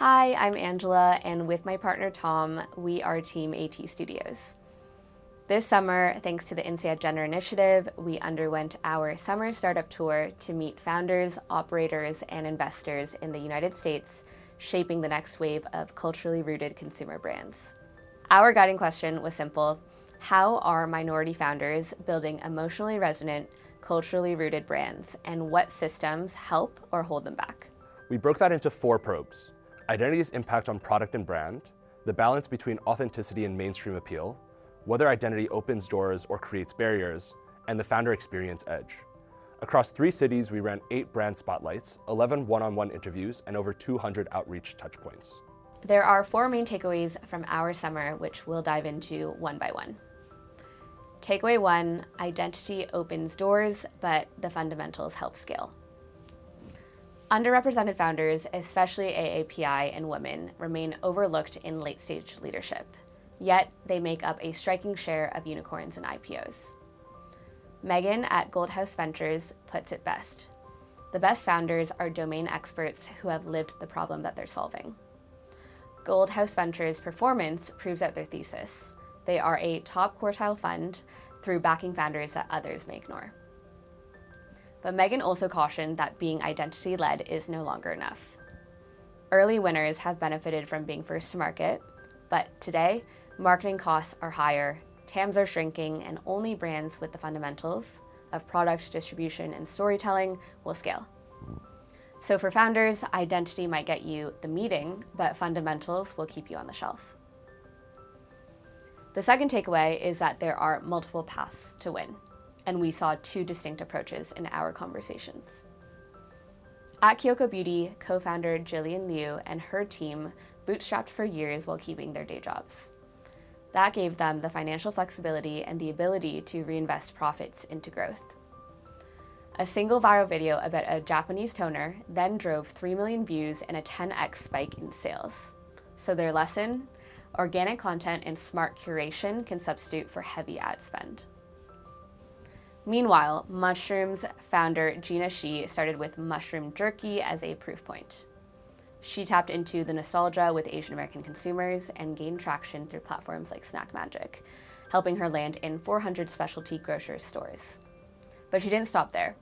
Hi, I'm Angela, and with my partner Thom, we are Team AT Studios. This summer, thanks to the INSEAD Gender Initiative, we underwent our Summer Startup Tour to meet founders, operators, and investors in the United States, shaping the next wave of culturally rooted consumer brands. Our guiding question was simple: how are minority founders building emotionally resonant, culturally rooted brands, and what systems help or hold them back? We broke that into 4 probes: identity's impact on product and brand, the balance between authenticity and mainstream appeal, whether identity opens doors or creates barriers, and the founder experience edge. Across 3 cities, we ran 8 brand spotlights, 11 one-on-one interviews, and over 200 outreach touchpoints. There are 4 main takeaways from our summer, which we'll dive into one by one. Takeaway 1, identity opens doors, but the fundamentals help scale. Underrepresented founders, especially AAPI and women, remain overlooked in late-stage leadership, yet they make up a striking share of unicorns and IPOs. Megan at Goldhouse Ventures puts it best: the best founders are domain experts who have lived the problem that they're solving. Goldhouse Ventures' performance proves out their thesis. They are a top quartile fund through backing founders that others may ignore. But Megan also cautioned that being identity-led is no longer enough. Early winners have benefited from being first to market, but today, marketing costs are higher, TAMs are shrinking, and only brands with the fundamentals of product, distribution, and storytelling will scale. So for founders, identity might get you the meeting, but fundamentals will keep you on the shelf. The second takeaway is that there are multiple paths to win, and we saw 2 distinct approaches in our conversations. At Kyoko Beauty, co-founder Jillian Liu and her team bootstrapped for years while keeping their day jobs. That gave them the financial flexibility and the ability to reinvest profits into growth. A single viral video about a Japanese toner then drove 3 million views and a 10x spike in sales. So their lesson: organic content and smart curation can substitute for heavy ad spend. Meanwhile, Mushrooms founder Gina Shi started with mushroom jerky as a proof point. She tapped into the nostalgia with Asian American consumers and gained traction through platforms like Snack Magic, helping her land in 400 specialty grocery stores. But she didn't stop there.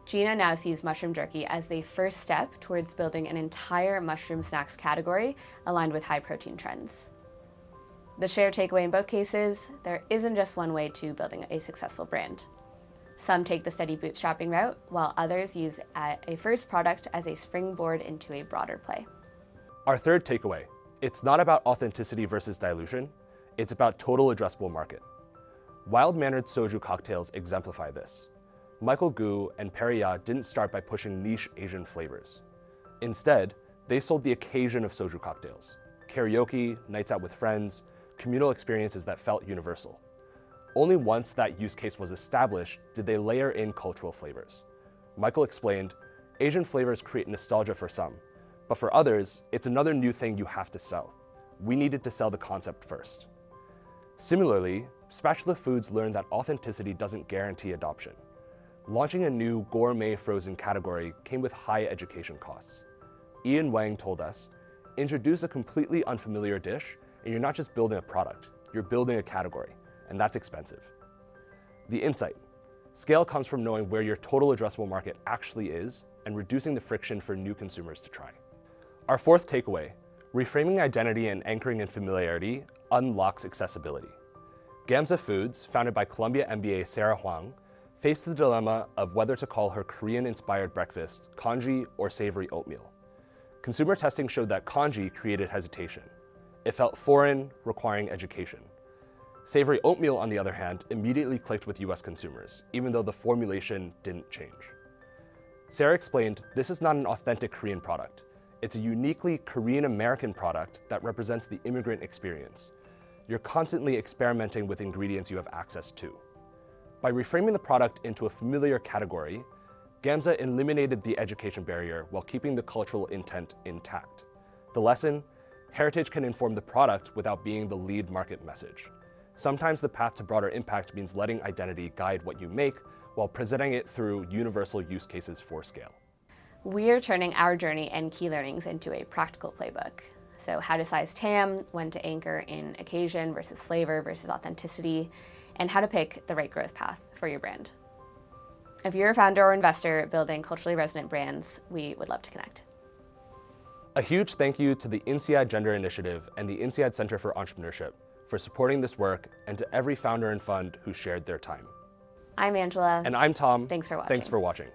Gina now sees mushroom jerky as the first step towards building an entire mushroom snacks category aligned with high protein trends. The shared takeaway in both cases: there isn't just one way to building a successful brand. Some take the steady bootstrapping route, while others use a first product as a springboard into a broader play. Our third takeaway: it's not about authenticity versus dilution, it's about total addressable market. Wild-mannered soju cocktails exemplify this. Michael Gu and Perrier didn't start by pushing niche Asian flavors. Instead, they sold the occasion of soju cocktails: karaoke, nights out with friends, communal experiences that felt universal. Only once that use case was established did they layer in cultural flavors. Michael explained, Asian flavors create nostalgia for some, but for others, it's another new thing you have to sell. We needed to sell the concept first. Similarly, Spatula Foods learned that authenticity doesn't guarantee adoption. Launching a new gourmet frozen category came with high education costs. Ian Wang told us, introduce a completely unfamiliar dish, and you're not just building a product, you're building a category. And that's expensive. The insight: scale comes from knowing where your total addressable market actually is and reducing the friction for new consumers to try. Our fourth takeaway: reframing identity and anchoring in familiarity unlocks accessibility. Gamza Foods, founded by Columbia MBA Sarah Huang, faced the dilemma of whether to call her Korean-inspired breakfast congee or savory oatmeal. Consumer testing showed that congee created hesitation. It felt foreign, requiring education. Savory oatmeal, on the other hand, immediately clicked with US consumers, even though the formulation didn't change. Sarah explained, this is not an authentic Korean product. It's a uniquely Korean-American product that represents the immigrant experience. You're constantly experimenting with ingredients you have access to. By reframing the product into a familiar category, Gamza eliminated the education barrier while keeping the cultural intent intact. The lesson: heritage can inform the product without being the lead market message. Sometimes the path to broader impact means letting identity guide what you make while presenting it through universal use cases for scale. We're turning our journey and key learnings into a practical playbook. So how to size TAM, when to anchor in occasion versus flavor versus authenticity, and how to pick the right growth path for your brand. If you're a founder or investor building culturally resonant brands, we would love to connect. A huge thank you to the INSEAD Gender Initiative and the INSEAD Center for Entrepreneurship for supporting this work, and to every founder and fund who shared their time. I'm Angela. And I'm Thom. Thanks for watching. Thanks for watching.